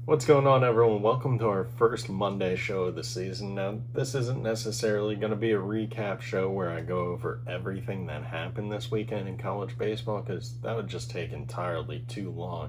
What's going on, everyone? Welcome to our first Monday show of the season. Now, this isn't necessarily going to be a recap show where I go over everything that happened this weekend in college baseball, because that would just take entirely too long.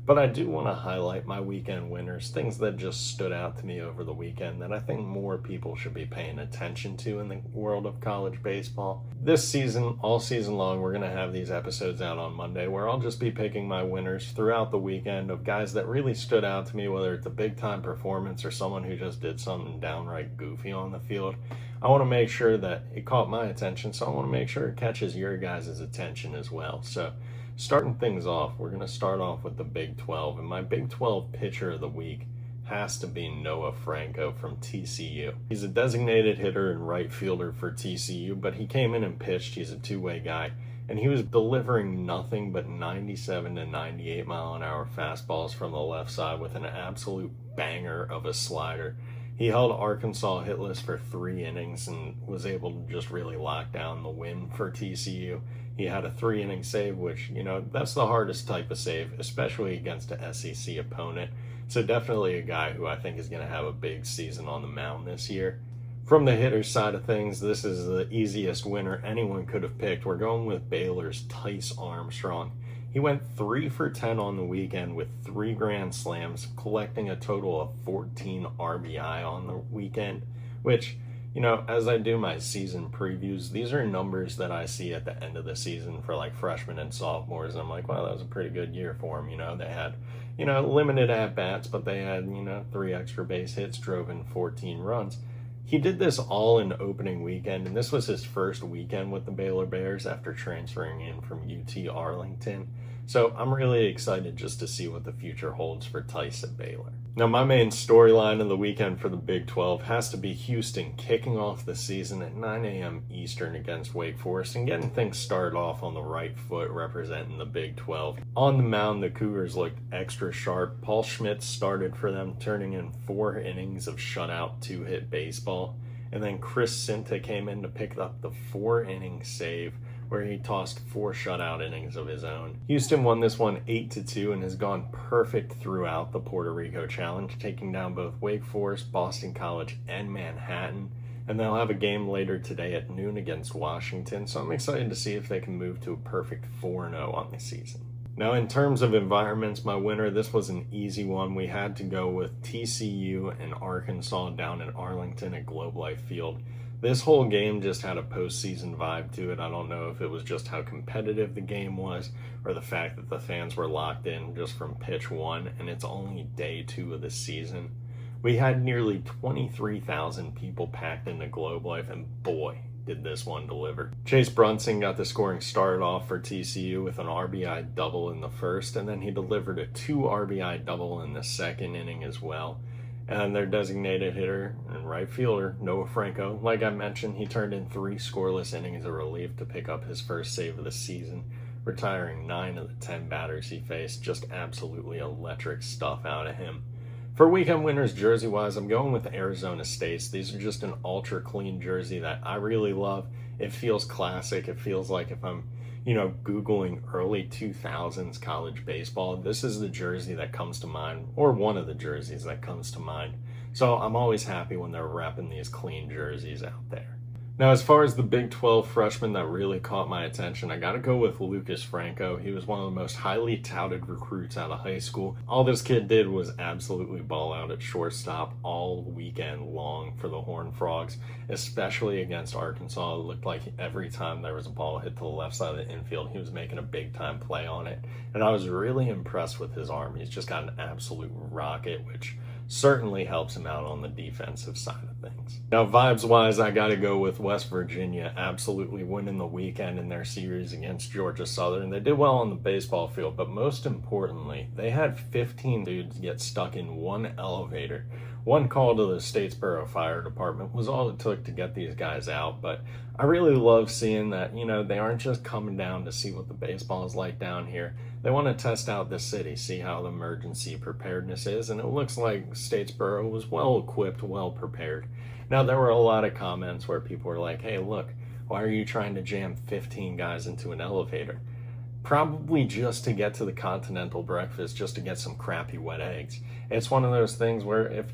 But I do want to highlight my weekend winners, things that just stood out to me over the weekend that I think more people should be paying attention to in the world of college baseball. This season, all season long, we're going to have these episodes out on Monday where I'll just be picking my winners throughout the weekend of guys that really stood out to me, whether it's a big time performance or someone who just did something downright goofy on the field. I want to make sure that it caught my attention, so I want to make sure it catches your guys' attention as well. So starting things off, we're going to start off with the Big 12, and my Big 12 pitcher of the week has to be Noah Franco from TCU. He's a designated hitter and right fielder for TCU, but he came in and pitched. He's a two-way guy, and he was delivering nothing but 97 to 98 mile an hour fastballs from the left side with an absolute banger of a slider. He held Arkansas hitless for 3 innings and was able to just really lock down the win for TCU. He had a 3-inning save, which, that's the hardest type of save, especially against an SEC opponent. So definitely a guy who I think is going to have a big season on the mound this year. From the hitter's side of things, this is the easiest winner anyone could have picked. We're going with Baylor's Tice Armstrong. He went 3 for 10 on the weekend with 3 grand slams, collecting a total of 14 RBI on the weekend, which, as I do my season previews, these are numbers that I see at the end of the season for like freshmen and sophomores. And I'm like, wow, that was a pretty good year for them. They had, limited at-bats, but they had, 3 extra base hits, drove in 14 runs. He did this all in opening weekend, and this was his first weekend with the Baylor Bears after transferring in from UT Arlington. So I'm really excited just to see what the future holds for Tice at Baylor. Now, my main storyline of the weekend for the Big 12 has to be Houston kicking off the season at 9 a.m. Eastern against Wake Forest and getting things started off on the right foot representing the Big 12. On the mound, the Cougars looked extra sharp. Paul Schmitz started for them, turning in 4 innings of shutout 2-hit baseball. And then Chris Cinta came in to pick up the 4-inning save, where he tossed 4 shutout innings of his own. Houston won this one 8-2 and has gone perfect throughout the Puerto Rico Challenge, taking down both Wake Forest, Boston College, and Manhattan. And they'll have a game later today at noon against Washington, so I'm excited to see if they can move to a perfect 4-0 on the season. Now, in terms of environments, my winner, this was an easy one. We had to go with TCU and Arkansas down in Arlington at Globe Life Field. This whole game just had a postseason vibe to it. I don't know if it was just how competitive the game was or the fact that the fans were locked in just from pitch 1, and it's only day 2 of the season. We had nearly 23,000 people packed into Globe Life, and boy, did this one deliver. Chase Brunson got the scoring started off for TCU with an RBI double in the first, and then he delivered a 2 RBI double in the second inning as well. And their designated hitter and right fielder, Noah Franco, like I mentioned, he turned in 3 scoreless innings of relief to pick up his first save of the season, retiring 9 of the 10 batters he faced. Just absolutely electric stuff out of him. For weekend winners jersey-wise, I'm going with Arizona State's. These are just an ultra-clean jersey that I really love. It feels classic. It feels like if I'm Googling early 2000s college baseball, this is the jersey that comes to mind, or one of the jerseys that comes to mind. So I'm always happy when they're repping these clean jerseys out there. Now, as far as the Big 12 freshman that really caught my attention, I got to go with Lucas Franco. He was one of the most highly touted recruits out of high school. All this kid did was absolutely ball out at shortstop all weekend long for the Horned Frogs, especially against Arkansas. It looked like every time there was a ball hit to the left side of the infield, he was making a big-time play on it. And I was really impressed with his arm. He's just got an absolute rocket, which certainly helps him out on the defensive side of things. Now, vibes-wise, I got to go with West Virginia absolutely winning the weekend in their series against Georgia Southern. They did well on the baseball field, but most importantly, they had 15 dudes get stuck in one elevator. One call to the Statesboro Fire Department was all it took to get these guys out, but I really love seeing that, they aren't just coming down to see what the baseball is like down here. They want to test out the city, see how the emergency preparedness is, and it looks like Statesboro was well equipped, well prepared. Now, there were a lot of comments where people were like, hey, look, why are you trying to jam 15 guys into an elevator? probably just to get to the continental breakfast, just to get some crappy wet eggs. It's one of those things where if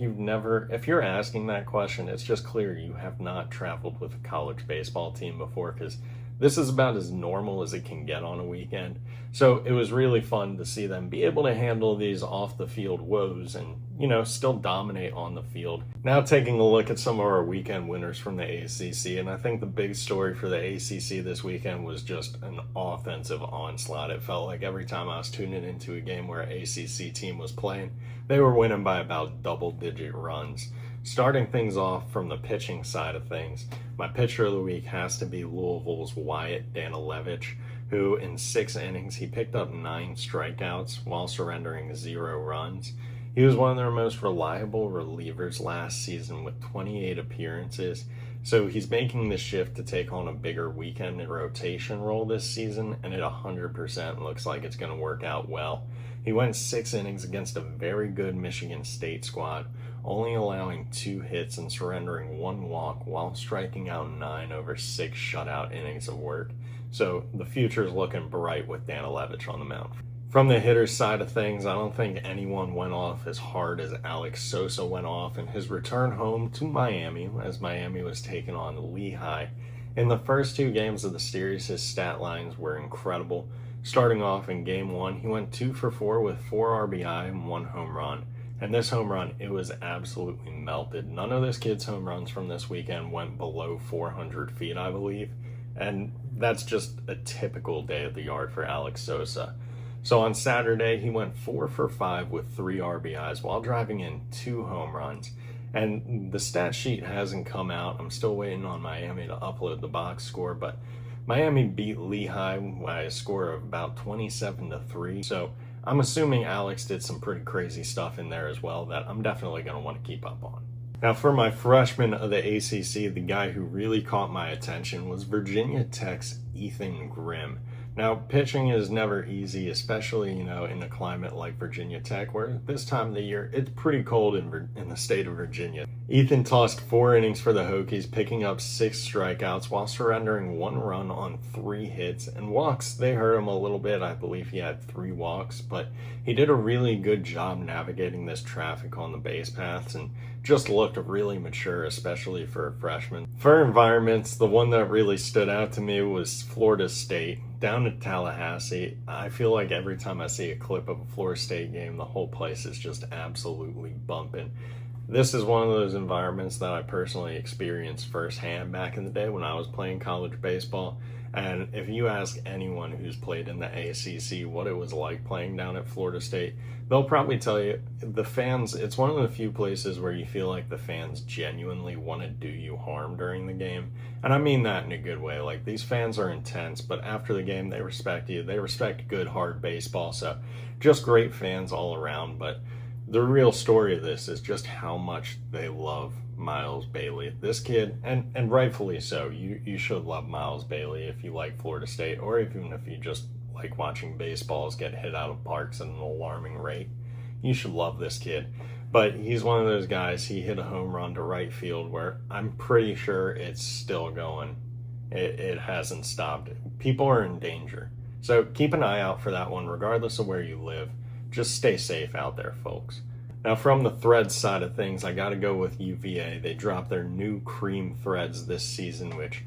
you're asking that question, it's just clear you have not traveled with a college baseball team before, because this is about as normal as it can get on a weekend. So it was really fun to see them be able to handle these off the field woes and, still dominate on the field. Now taking a look at some of our weekend winners from the ACC, and I think the big story for the ACC this weekend was just an offensive onslaught. It felt like every time I was tuning into a game where an ACC team was playing, they were winning by about double-digit runs. Starting things off from the pitching side of things, my pitcher of the week has to be Louisville's Wyatt Danilevich, who in 6 innings, he picked up 9 strikeouts while surrendering 0 runs. He was one of their most reliable relievers last season with 28 appearances, so he's making the shift to take on a bigger weekend rotation role this season, and it 100% looks like it's going to work out well. He went 6 innings against a very good Michigan State squad, only allowing 2 hits and surrendering 1 walk while striking out 9 over 6 shutout innings of work. So the future's looking bright with Danilevich on the mound. From the hitter's side of things, I don't think anyone went off as hard as Alex Sosa went off in his return home to Miami, as Miami was taking on Lehigh. In the first 2 games of the series, his stat lines were incredible. Starting off in Game 1, he went 2 for 4 with 4 RBI and 1 home run. And this home run, it was absolutely melted. None of this kid's home runs from this weekend went below 400 feet, I believe. And that's just a typical day at the yard for Alex Sosa. So on Saturday, he went 4 for 5 with 3 RBIs while driving in 2 home runs. And the stat sheet hasn't come out. I'm still waiting on Miami to upload the box score, but Miami beat Lehigh by a score of about 27-3. So I'm assuming Alex did some pretty crazy stuff in there as well that I'm definitely going to want to keep up on. Now for my freshman of the ACC, the guy who really caught my attention was Virginia Tech's Ethan Grimm. Now, pitching is never easy, especially, in a climate like Virginia Tech, where this time of the year, it's pretty cold in the state of Virginia. Ethan tossed 4 innings for the Hokies, picking up 6 strikeouts while surrendering 1 run on 3 hits. And walks, they hurt him a little bit. I believe he had 3 walks, but he did a really good job navigating this traffic on the base paths and just looked really mature, especially for a freshman. For environments, the one that really stood out to me was Florida State. Down in Tallahassee, I feel like every time I see a clip of a Florida State game, the whole place is just absolutely bumping. This is one of those environments that I personally experienced firsthand back in the day when I was playing college baseball. And if you ask anyone who's played in the ACC what it was like playing down at Florida State, they'll probably tell you the fans, it's one of the few places where you feel like the fans genuinely want to do you harm during the game. And I mean that in a good way. Like, these fans are intense, but after the game, they respect you. They respect good, hard baseball. So just great fans all around. But the real story of this is just how much they love Miles Bailey. This kid, and rightfully so, you should love Miles Bailey if you like Florida State, or even if you just like watching baseballs get hit out of parks at an alarming rate. You should love this kid. But he's one of those guys, he hit a home run to right field where I'm pretty sure it's still going. It hasn't stopped. People are in danger. So keep an eye out for that one, regardless of where you live. Just stay safe out there, folks. Now, from the threads side of things, I got to go with UVA. They dropped their new cream threads this season, which,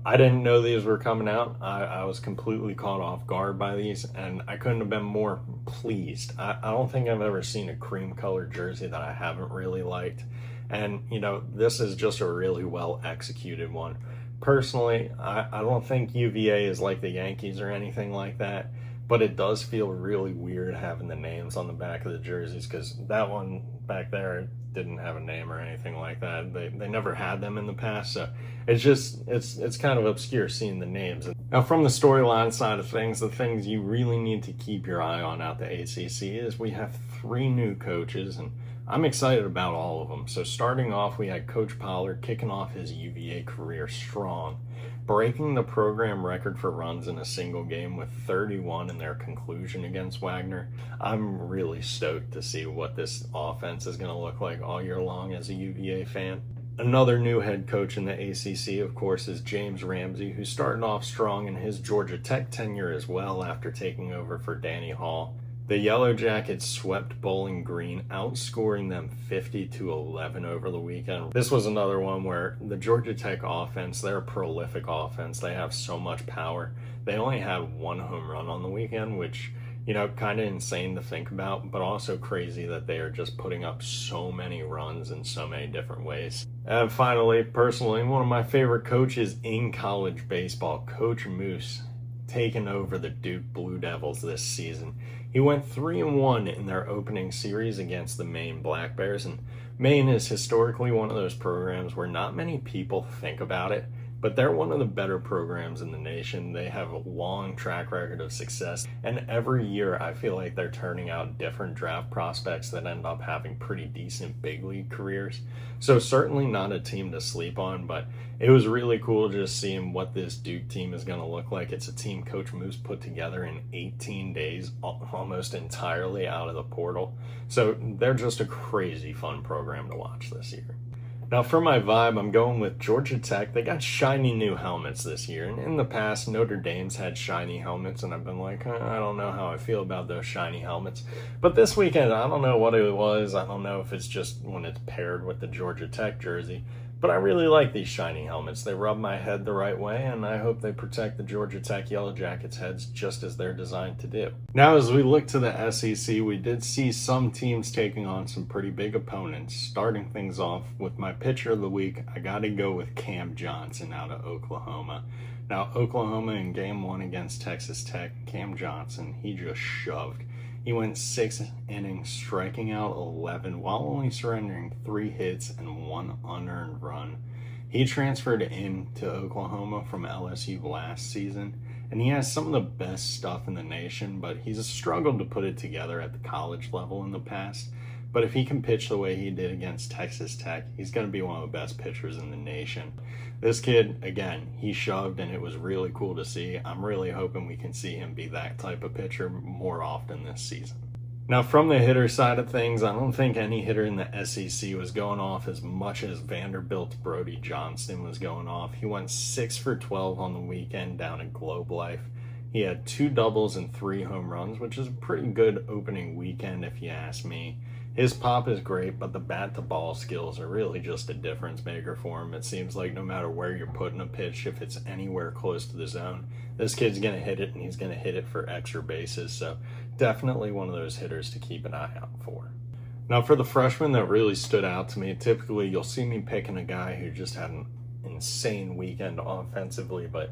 I didn't know these were coming out. I was completely caught off guard by these, and I couldn't have been more pleased. I don't think I've ever seen a cream-colored jersey that I haven't really liked. And, this is just a really well-executed one. Personally, I don't think UVA is like the Yankees or anything like that. But it does feel really weird having the names on the back of the jerseys, because that one back there didn't have a name or anything like that. They never had them in the past, so it's kind of obscure seeing the names. Now, from the storyline side of things, the things you really need to keep your eye on out the ACC is we have 3 new coaches, and I'm excited about all of them. So starting off, we had Coach Pollard kicking off his UVA career strong, breaking the program record for runs in a single game with 31 in their conclusion against Wagner. I'm really stoked to see what this offense is going to look like all year long as a UVA fan. Another new head coach in the ACC, of course, is James Ramsey, who started off strong in his Georgia Tech tenure as well after taking over for Danny Hall. The Yellow Jackets swept Bowling Green, outscoring them 50-11 over the weekend. This was another one where the Georgia Tech offense, they're a prolific offense. They have so much power. They only had one home run on the weekend, which, kind of insane to think about, but also crazy that they are just putting up so many runs in so many different ways. And finally, personally, one of my favorite coaches in college baseball, Coach Moose, taking over the Duke Blue Devils this season. He went 3-1 in their opening series against the Maine Black Bears, and Maine is historically one of those programs where not many people think about it, but they're one of the better programs in the nation. They have a long track record of success, and every year I feel like they're turning out different draft prospects that end up having pretty decent big league careers. So certainly not a team to sleep on, but it was really cool just seeing what this Duke team is going to look like. It's a team Coach Moose put together in 18 days, almost entirely out of the portal. So they're just a crazy fun program to watch this year. Now for my vibe, I'm going with Georgia Tech. They got shiny new helmets this year. And in the past, Notre Dame's had shiny helmets, and I've been like, I don't know how I feel about those shiny helmets. But this weekend, I don't know what it was. I don't know if it's just when it's paired with the Georgia Tech jersey. But I really like these shiny helmets. They rub my head the right way, and I hope they protect the Georgia Tech Yellow Jackets' heads just as they're designed to do. Now, as we look to the SEC, we did see some teams taking on some pretty big opponents. Starting things off with my pitcher of the week, I got to go with Cam Johnson out of Oklahoma. Now, Oklahoma in Game 1 against Texas Tech, Cam Johnson, he just shoved. He went 6 innings, striking out 11 while only surrendering 3 hits and 1 unearned run. He transferred into Oklahoma from LSU last season, and he has some of the best stuff in the nation, but he's struggled to put it together at the college level in the past. But if he can pitch the way he did against Texas Tech, he's going to be one of the best pitchers in the nation. This kid, again, he shoved, and it was really cool to see. I'm really hoping we can see him be that type of pitcher more often this season. Now, from the hitter side of things, I don't think any hitter in the SEC was going off as much as Vanderbilt's Brody Johnston was going off. He went 6 for 12 on the weekend down at Globe Life. He had 2 doubles and 3 home runs, which is a pretty good opening weekend if you ask me. His pop is great, but the bat-to-ball skills are really just a difference maker for him. It seems like no matter where you're putting a pitch, if it's anywhere close to the zone, this kid's going to hit it, and he's going to hit it for extra bases. So definitely one of those hitters to keep an eye out for. Now for the freshman that really stood out to me, typically you'll see me picking a guy who just had an insane weekend offensively, but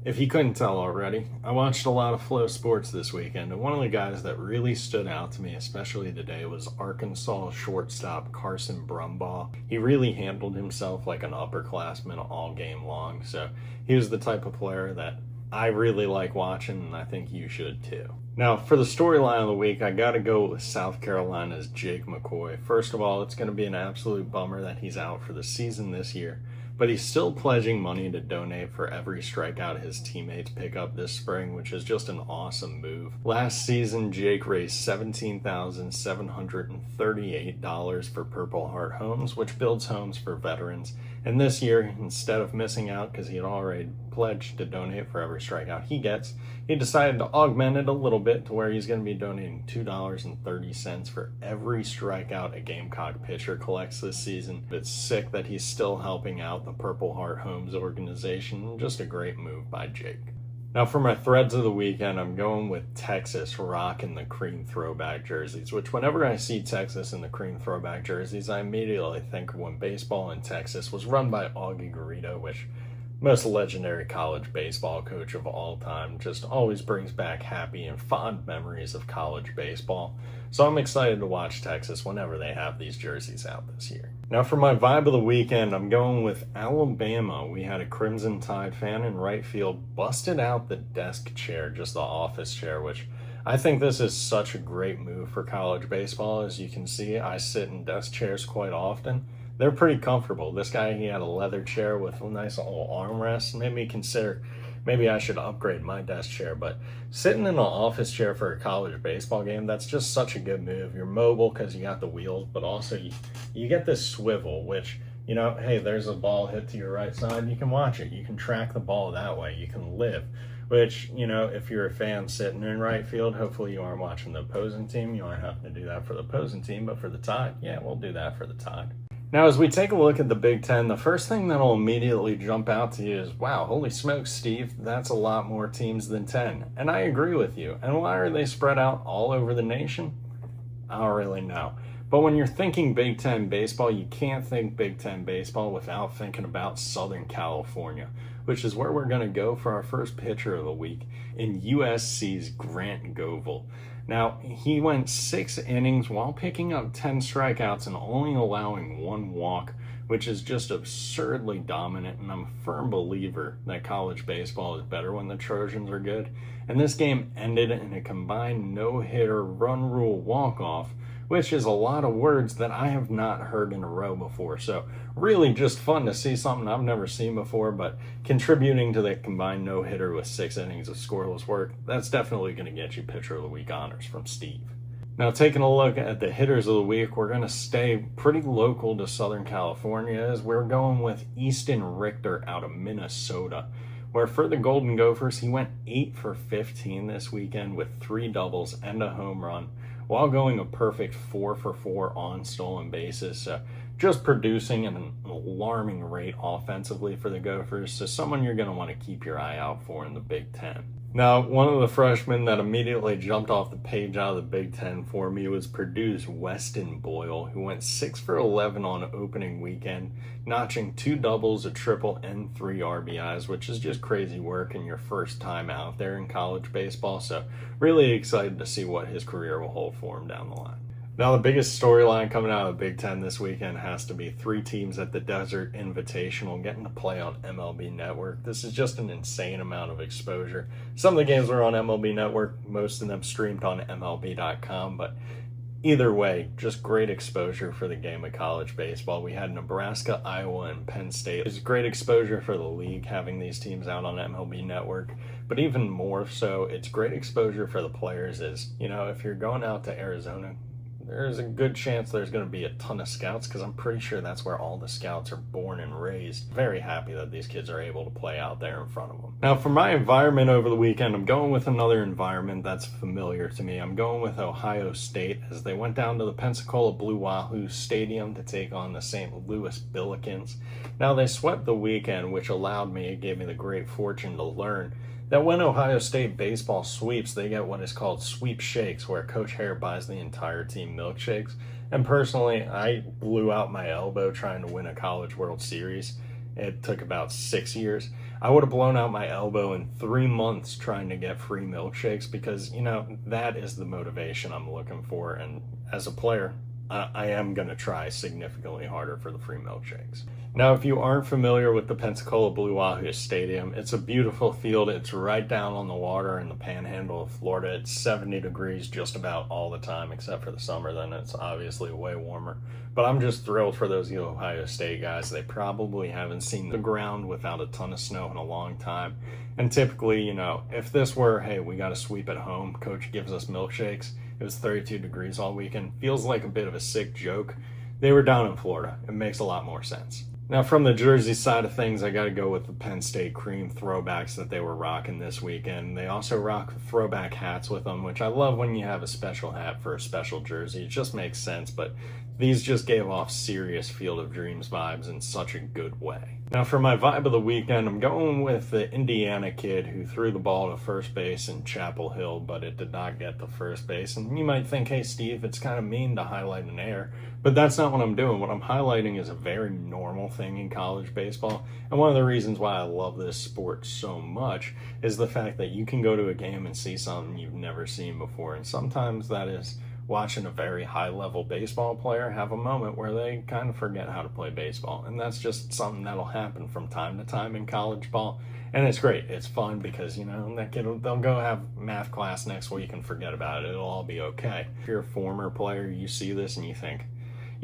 if you couldn't tell already, I watched a lot of Flow Sports this weekend, and one of the guys that really stood out to me, especially today, was Arkansas shortstop Carson Brumbaugh. He really handled himself like an upperclassman all game long, so he was the type of player that I really like watching, and I think you should too. Now, for the storyline of the week, I got to go with South Carolina's Jake McCoy. First of all, it's going to be an absolute bummer that he's out for the season this year, but he's still pledging money to donate for every strikeout his teammates pick up this spring, which is just an awesome move. Last season, Jake raised $17,738 for Purple Heart Homes, which builds homes for veterans. And this year, instead of missing out because he had already pledged to donate for every strikeout he gets, he decided to augment it a little bit to where he's going to be donating $2.30 for every strikeout a Gamecock pitcher collects this season. It's sick that he's still helping out the Purple Heart Homes organization. Just a great move by Jake. Now for my threads of the weekend, I'm going with Texas rocking the cream throwback jerseys, which whenever I see Texas in the cream throwback jerseys, I immediately think of when baseball in Texas was run by Augie Garrido, which most legendary college baseball coach of all time, just always brings back happy and fond memories of college baseball. So I'm excited to watch Texas whenever they have these jerseys out this year. Now for my vibe of the weekend, I'm going with Alabama. We had a Crimson Tide fan in right field busted out the desk chair, just the office chair, which I think this is such a great move for college baseball. As you can see, I sit in desk chairs quite often. They're pretty comfortable. This guy, he had a leather chair with a nice little armrest. Made me consider maybe I should upgrade my desk chair. But sitting in an office chair for a college baseball game, that's just such a good move. You're mobile because you got the wheels, but also you get this swivel, which Hey, there's a ball hit to your right side. You can watch it. You can track the ball that way. You can live. Which, if you're a fan sitting in right field, hopefully you aren't watching the opposing team. You aren't having to do that for the opposing team, but for the Tide, yeah, we'll do that for the Tide. Now, as we take a look at the Big Ten, the first thing that'll immediately jump out to you is, wow, holy smokes, Steve, that's a lot more teams than 10. And I agree with you. And why are they spread out all over the nation? I don't really know. But when you're thinking Big Ten baseball, you can't think Big Ten baseball without thinking about Southern California, which is where we're going to go for our first pitcher of the week in USC's Grant Govil. Now, he went 6 innings while picking up 10 strikeouts and only allowing 1 walk, which is just absurdly dominant, and I'm a firm believer that college baseball is better when the Trojans are good. And this game ended in a combined no-hitter run rule walk-off, which is a lot of words that I have not heard in a row before. So really just fun to see something I've never seen before, but contributing to the combined no-hitter with 6 innings of scoreless work, that's definitely going to get you Pitcher of the Week honors from Steve. Now, taking a look at the hitters of the week, we're going to stay pretty local to Southern California as we're going with Easton Richter out of Minnesota, where for the Golden Gophers, he went 8 for 15 this weekend with 3 doubles and a home run, while going a perfect 4 for 4 on stolen bases. Just producing at an alarming rate offensively for the Gophers, so someone you're going to want to keep your eye out for in the Big Ten. Now, one of the freshmen that immediately jumped off the page out of the Big Ten for me was Purdue's Weston Boyle, who went 6 for 11 on opening weekend, notching 2 doubles, a triple, and 3 RBIs, which is just crazy work in your first time out there in college baseball. So really excited to see what his career will hold for him down the line. Now, the biggest storyline coming out of the Big Ten this weekend has to be 3 teams at the Desert Invitational getting to play on MLB Network. This is just an insane amount of exposure. Some of the games were on MLB Network, most of them streamed on MLB.com, but either way, just great exposure for the game of college baseball. We had Nebraska, Iowa, and Penn State. It's great exposure for the league having these teams out on MLB Network, but even more so, it's great exposure for the players as, if you're going out to Arizona, there's a good chance there's going to be a ton of scouts because I'm pretty sure that's where all the scouts are born and raised. Very happy that these kids are able to play out there in front of them. Now, for my environment over the weekend, I'm going with another environment that's familiar to me. I'm going with Ohio State as they went down to the Pensacola Blue Wahoo Stadium to take on the St. Louis Billikens. Now, they swept the weekend, which gave me the great fortune to learn that when Ohio State baseball sweeps, they get what is called sweep shakes, where Coach Hare buys the entire team milkshakes. And personally, I blew out my elbow trying to win a College World Series. It took about 6 years. I would have blown out my elbow in 3 months trying to get free milkshakes because, that is the motivation I'm looking for. And as a player, I am going to try significantly harder for the free milkshakes. Now, if you aren't familiar with the Pensacola Blue Wahoo Stadium, it's a beautiful field. It's right down on the water in the panhandle of Florida. It's 70 degrees just about all the time, except for the summer. Then it's obviously way warmer. But I'm just thrilled for those Ohio State guys. They probably haven't seen the ground without a ton of snow in a long time. And typically, if this were, hey, we got to sweep at home, coach gives us milkshakes, it was 32 degrees all weekend, feels like a bit of a sick joke. They were down in Florida. It makes a lot more sense. Now, from the jersey side of things, I got to go with the Penn State cream throwbacks that they were rocking this weekend. They also rock throwback hats with them, which I love when you have a special hat for a special jersey. It just makes sense, but these just gave off serious Field of Dreams vibes in such a good way. Now, for my vibe of the weekend, I'm going with the Indiana kid who threw the ball to first base in Chapel Hill, but it did not get to first base. And you might think, hey, Steve, it's kind of mean to highlight an error, but that's not what I'm doing. What I'm highlighting is a very normal thing in college baseball. And one of the reasons why I love this sport so much is the fact that you can go to a game and see something you've never seen before. And sometimes that is watching a very high-level baseball player have a moment where they kind of forget how to play baseball. And that's just something that'll happen from time to time in college ball. And it's great. It's fun because, that kid, they'll go have math class next week and forget about it. It'll all be okay. If you're a former player, you see this and you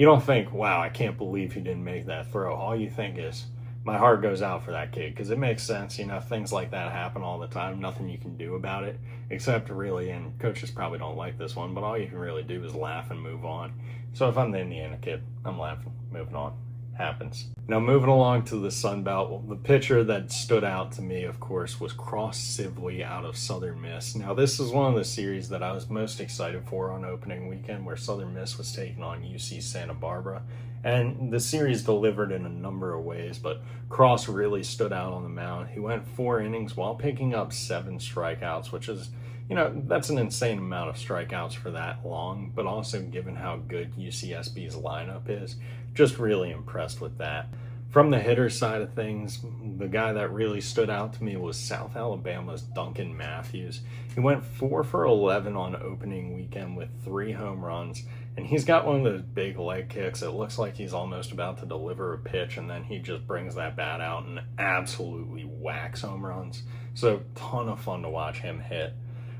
don't think, wow, I can't believe he didn't make that throw. All you think is, my heart goes out for that kid because it makes sense. Things like that happen all the time. Nothing you can do about it except really, and coaches probably don't like this one, but all you can really do is laugh and move on. So if I'm the Indiana kid, I'm laughing, moving on. Happens. Now moving along to the Sunbelt, the pitcher that stood out to me, of course, was Cross Sibley out of Southern Miss. Now this is one of the series that I was most excited for on opening weekend, where Southern Miss was taking on UC Santa Barbara. And the series delivered in a number of ways, but Cross really stood out on the mound. He went 4 innings while picking up 7 strikeouts, which is, that's an insane amount of strikeouts for that long, but also given how good UCSB's lineup is, just really impressed with that. From the hitter side of things, the guy that really stood out to me was South Alabama's Duncan Matthews. He went 4 for 11 on opening weekend with 3 home runs, and he's got one of those big leg kicks. It looks like he's almost about to deliver a pitch, and then he just brings that bat out and absolutely whacks home runs. So, ton of fun to watch him hit.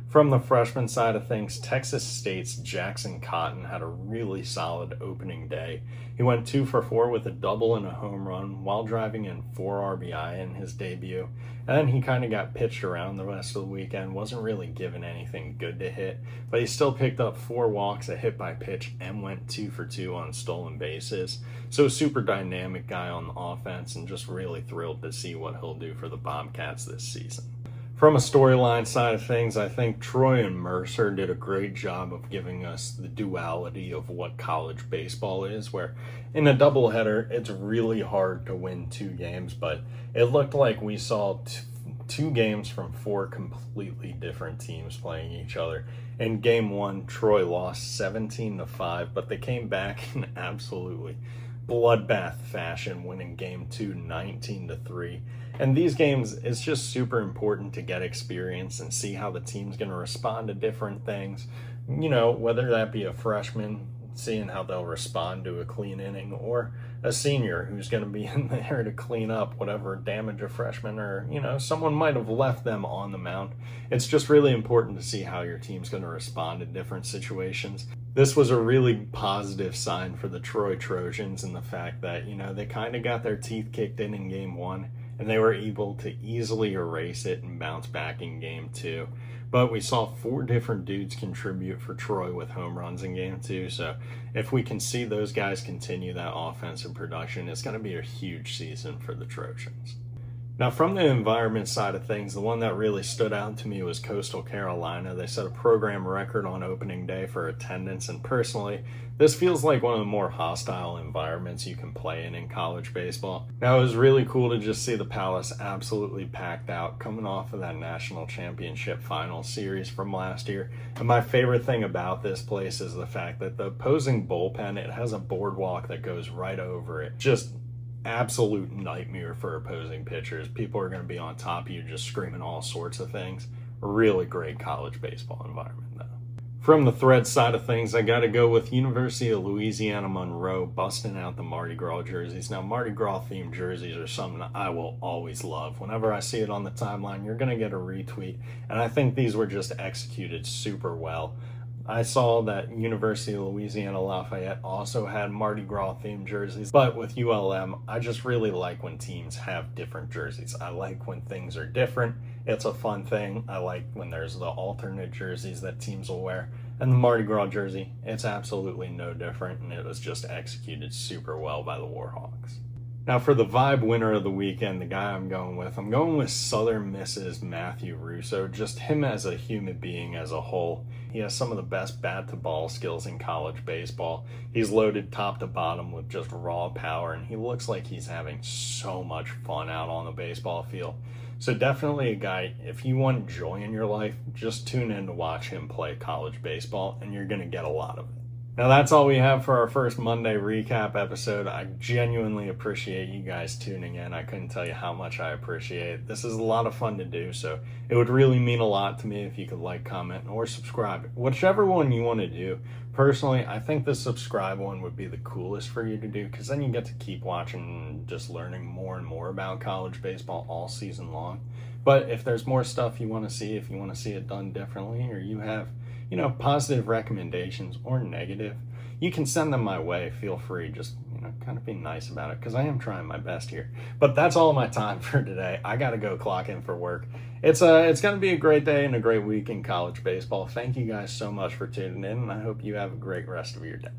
From the freshman side of things, Texas State's Jackson Cotton had a really solid opening day. He went 2 for 4 with a double and a home run while driving in 4 RBI in his debut. And then he kind of got pitched around the rest of the weekend, wasn't really given anything good to hit, but he still picked up 4 walks, a hit by pitch, and went 2 for 2 on stolen bases. So super dynamic guy on the offense, and just really thrilled to see what he'll do for the Bobcats this season. From a storyline side of things, I think Troy and Mercer did a great job of giving us the duality of what college baseball is, where in a doubleheader, it's really hard to win 2 games, but it looked like we saw 2 games from 4 completely different teams playing each other. In game 1, Troy lost 17-5, but they came back in absolutely bloodbath fashion, winning game 2 19-3. And these games, it's just super important to get experience and see how the team's going to respond to different things. Whether that be a freshman, seeing how they'll respond to a clean inning, or a senior who's going to be in there to clean up whatever damage a freshman or, someone might have left them on the mound. It's just really important to see how your team's going to respond to different situations. This was a really positive sign for the Troy Trojans in the fact that, they kind of got their teeth kicked in game 1, and they were able to easily erase it and bounce back in game 2. But we saw 4 different dudes contribute for Troy with home runs in game 2. So if we can see those guys continue that offensive production, it's going to be a huge season for the Trojans. Now, from the environment side of things, the one that really stood out to me was Coastal Carolina. They set a program record on opening day for attendance, and personally, this feels like one of the more hostile environments you can play in college baseball. Now, it was really cool to just see the Palace absolutely packed out, coming off of that national championship final series from last year. And my favorite thing about this place is the fact that the opposing bullpen, it has a boardwalk that goes right over it. Just absolute nightmare for opposing pitchers. People are going to be on top of you just screaming all sorts of things. Really great college baseball environment, though. From the thread side of things, I got to go with University of Louisiana Monroe busting out the Mardi Gras jerseys. Now, Mardi Gras themed jerseys are something that I will always love. Whenever I see it on the timeline, you're going to get a retweet, and I think these were just executed super well. I saw that University of Louisiana Lafayette also had Mardi Gras themed jerseys, but with ULM, I just really like when teams have different jerseys. I like when things are different. It's a fun thing. I like when there's the alternate jerseys that teams will wear. And the Mardi Gras jersey, it's absolutely no different, and it was just executed super well by the Warhawks. Now, for the vibe winner of the weekend, the guy I'm going with Southern Miss's Matthew Russo. Just him as a human being as a whole. He has some of the best bat-to-ball skills in college baseball. He's loaded top to bottom with just raw power, and he looks like he's having so much fun out on the baseball field. So definitely a guy, if you want joy in your life, just tune in to watch him play college baseball, and you're going to get a lot of it. Now, that's all we have for our first Monday recap episode. I genuinely appreciate you guys tuning in. I couldn't tell you how much I appreciate it. This is a lot of fun to do, so it would really mean a lot to me if you could like, comment, or subscribe. Whichever one you want to do. Personally, I think the subscribe one would be the coolest for you to do, because then you get to keep watching and just learning more and more about college baseball all season long. But if there's more stuff you want to see, if you want to see it done differently, or you have positive recommendations or negative, you can send them my way. Feel free. Just, kind of be nice about it, because I am trying my best here. But that's all my time for today. I got to go clock in for work. It's going to be a great day and a great week in college baseball. Thank you guys so much for tuning in, and I hope you have a great rest of your day.